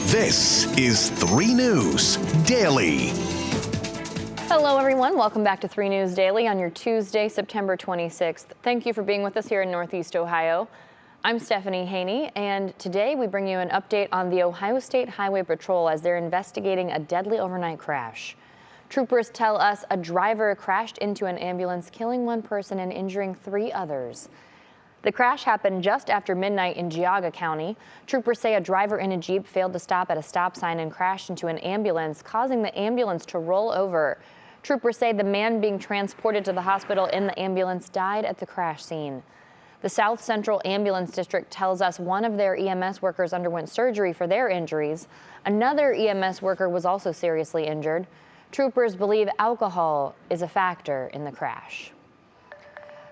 This is 3 News Daily. Hello, everyone. Welcome back to 3 News Daily on your Tuesday, September 26th. Thank you for being with us here in Northeast Ohio. I'm Stephanie Haney, and today we bring you an update on the Ohio State Highway Patrol as they're investigating a deadly overnight crash. Troopers tell us a driver crashed into an ambulance, killing 1 person and injuring 3 others. The crash happened just after midnight in Geauga County. Troopers say a driver in a Jeep failed to stop at a stop sign and crashed into an ambulance, causing the ambulance to roll over. Troopers say the man being transported to the hospital in the ambulance died at the crash scene. The South Central Ambulance District tells us one of their EMS workers underwent surgery for their injuries. Another EMS worker was also seriously injured. Troopers believe alcohol is a factor in the crash.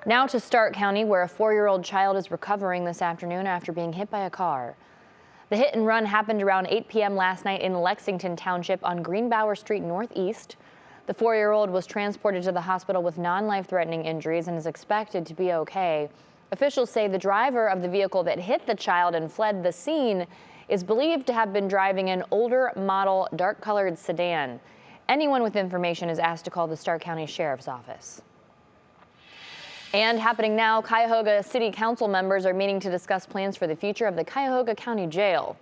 Now to Stark County, where a 4-year-old child is recovering this afternoon after being hit by a car. The hit and run happened around 8 p.m. last night in Lexington Township on Greenbauer Street Northeast. The 4-year-old was transported to the hospital with non-life-threatening injuries and is expected to be okay. Officials say the driver of the vehicle that hit the child and fled the scene is believed to have been driving an older model dark-colored sedan. Anyone with information is asked to call the Stark County Sheriff's Office. And happening now, Cuyahoga City Council members are meeting to discuss plans for the future of the Cuyahoga County Jail.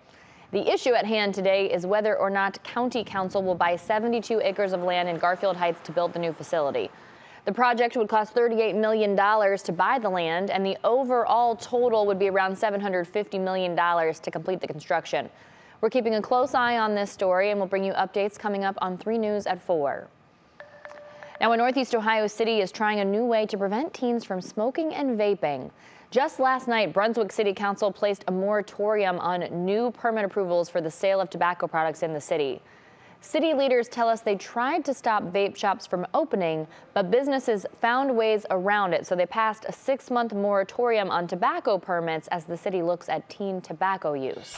The issue at hand today is whether or not County Council will buy 72 acres of land in Garfield Heights to build the new facility. The project would cost $38 million to buy the land, and the overall total would be around $750 million to complete the construction. We're keeping a close eye on this story, and we'll bring you updates coming up on 3 News at 4. Now, in Northeast Ohio City is trying a new way to prevent teens from smoking and vaping. Just last night, Brunswick City Council placed a moratorium on new permit approvals for the sale of tobacco products in the city. City leaders tell us they tried to stop vape shops from opening, but businesses found ways around it, so they passed a 6-month moratorium on tobacco permits as the city looks at teen tobacco use.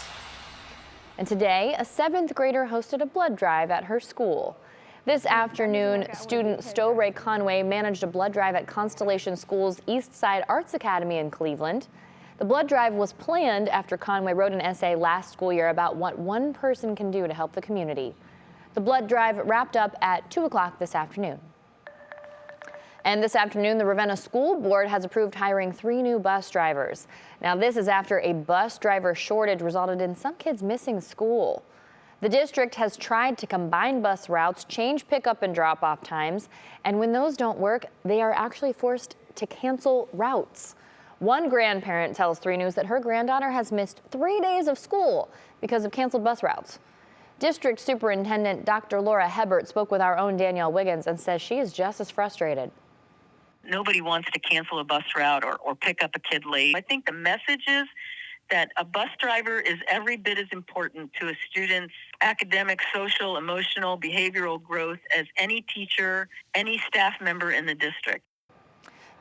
And today, a 7th grader hosted a blood drive at her school. This afternoon, student Stowe Ray Conway managed a blood drive at Constellation School's East Side Arts Academy in Cleveland. The blood drive was planned after Conway wrote an essay last school year about what one person can do to help the community. The blood drive wrapped up at 2 o'clock this afternoon. And this afternoon, the Ravenna School Board has approved hiring 3 new bus drivers. Now, this is after a bus driver shortage resulted in some kids missing school. The district has tried to combine bus routes, change pickup and drop-off times, and when those don't work, they are actually forced to cancel routes. One grandparent tells 3 News that her granddaughter has missed 3 days of school because of canceled bus routes. District Superintendent Dr. Laura Hebert spoke with our own Danielle Wiggins and says she is just as frustrated. Nobody wants to cancel a bus route or pick up a kid late. I think the message is that a bus driver is every bit as important to a student's academic, social, emotional, behavioral growth as any teacher, any staff member in the district.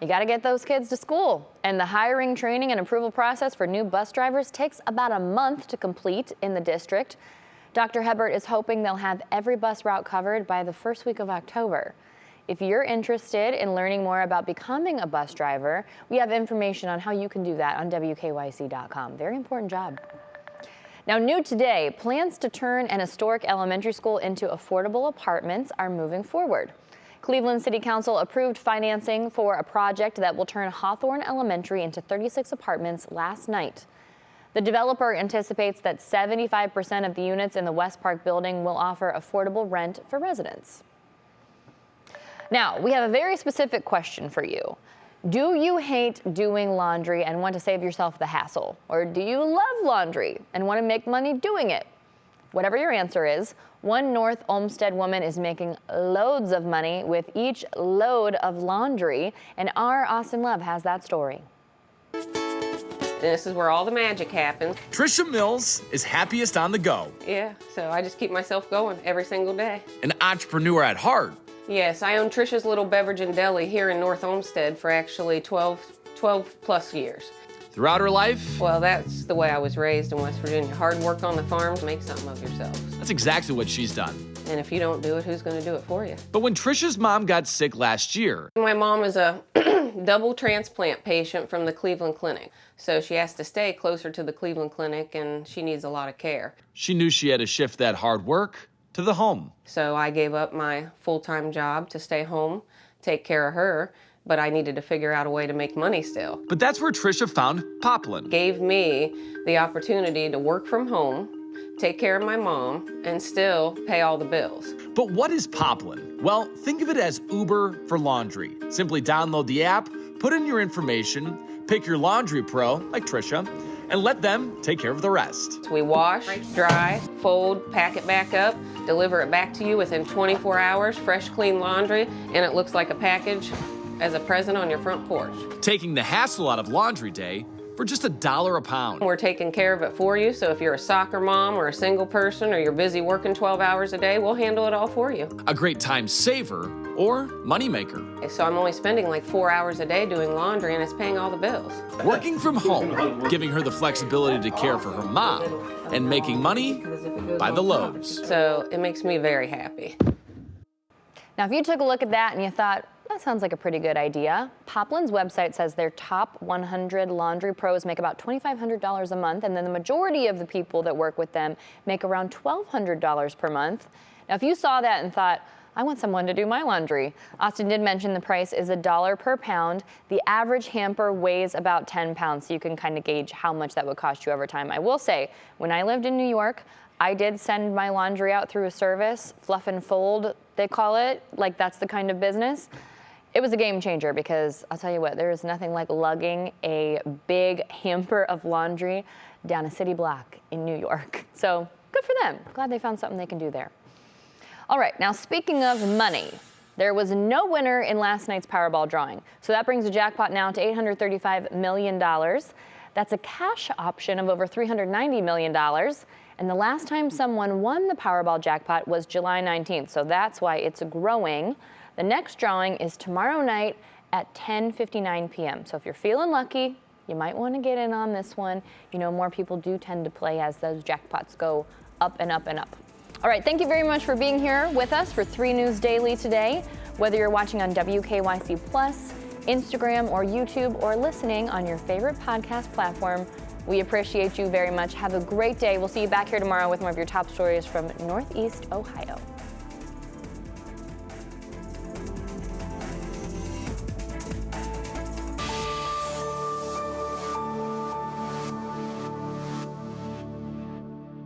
You got to get those kids to school, and the hiring, training, and approval process for new bus drivers takes about a month to complete in the district. Dr. Hebert is hoping they'll have every bus route covered by the first week of October. If you're interested in learning more about becoming a bus driver, we have information on how you can do that on WKYC.com. Very important job. Now, new today, plans to turn an historic elementary school into affordable apartments are moving forward. Cleveland City Council approved financing for a project that will turn Hawthorne Elementary into 36 apartments last night. The developer anticipates that 75% of the units in the West Park building will offer affordable rent for residents. Now, we have a very specific question for you. Do you hate doing laundry and want to save yourself the hassle? Or do you love laundry and want to make money doing it? Whatever your answer is, one North Olmsted woman is making loads of money with each load of laundry, and our Austin Love has that story. This is where all the magic happens. Trisha Mills is happiest on the go. Yeah, so I just keep myself going every single day. An entrepreneur at heart. Yes, I own Trisha's Little Beverage and Deli here in North Olmsted for actually 12 plus years. Throughout her life? Well, that's the way I was raised in West Virginia. Hard work on the farms, make something of yourself. That's exactly what she's done. And if you don't do it, who's going to do it for you? But when Trisha's mom got sick last year... My mom is a double transplant patient from the Cleveland Clinic. So she has to stay closer to the Cleveland Clinic and she needs a lot of care. She knew she had to shift that hard work to the home. So I gave up my full-time job to stay home, take care of her, but I needed to figure out a way to make money still. But that's where Tricia found Poplin. Gave me the opportunity to work from home, take care of my mom, and still pay all the bills. But what is Poplin? Well, think of it as Uber for laundry. Simply download the app, put in your information, pick your laundry pro, like Tricia, and let them take care of the rest. We wash, dry, fold, pack it back up, deliver it back to you within 24 hours, fresh, clean laundry, and it looks like a package as a present on your front porch. Taking the hassle out of laundry day for just $1 a pound. We're taking care of it for you, so if you're a soccer mom or a single person or you're busy working 12 hours a day, we'll handle it all for you. A great time saver or moneymaker. So I'm only spending like 4 hours a day doing laundry and it's paying all the bills. Working from home, giving her the flexibility to care for her mom, and making money by the loads. So it makes me very happy. Now, if you took a look at that and you thought, that sounds like a pretty good idea, Poplin's website says their top 100 laundry pros make about $2,500 a month, and then the majority of the people that work with them make around $1,200 per month. Now, if you saw that and thought, I want someone to do my laundry, Austin did mention the price is $1 per pound. The average hamper weighs about 10 pounds, so you can kind of gauge how much that would cost you over time. I will say, when I lived in New York, I did send my laundry out through a service, fluff and fold, they call it, like that's the kind of business. It was a game changer because I'll tell you what, there is nothing like lugging a big hamper of laundry down a city block in New York. So good for them. Glad they found something they can do there. All right, now speaking of money, there was no winner in last night's Powerball drawing. So that brings the jackpot now to $835 million. That's a cash option of over $390 million. And the last time someone won the Powerball jackpot was July 19th, so that's why it's growing. The next drawing is tomorrow night at 10:59 p.m. So if you're feeling lucky, you might want to get in on this one. You know, more people do tend to play as those jackpots go up and up and up. All right, thank you very much for being here with us for 3 News Daily today. Whether you're watching on WKYC Plus, Instagram, or YouTube, or listening on your favorite podcast platform, we appreciate you very much. Have a great day. We'll see you back here tomorrow with more of your top stories from Northeast Ohio.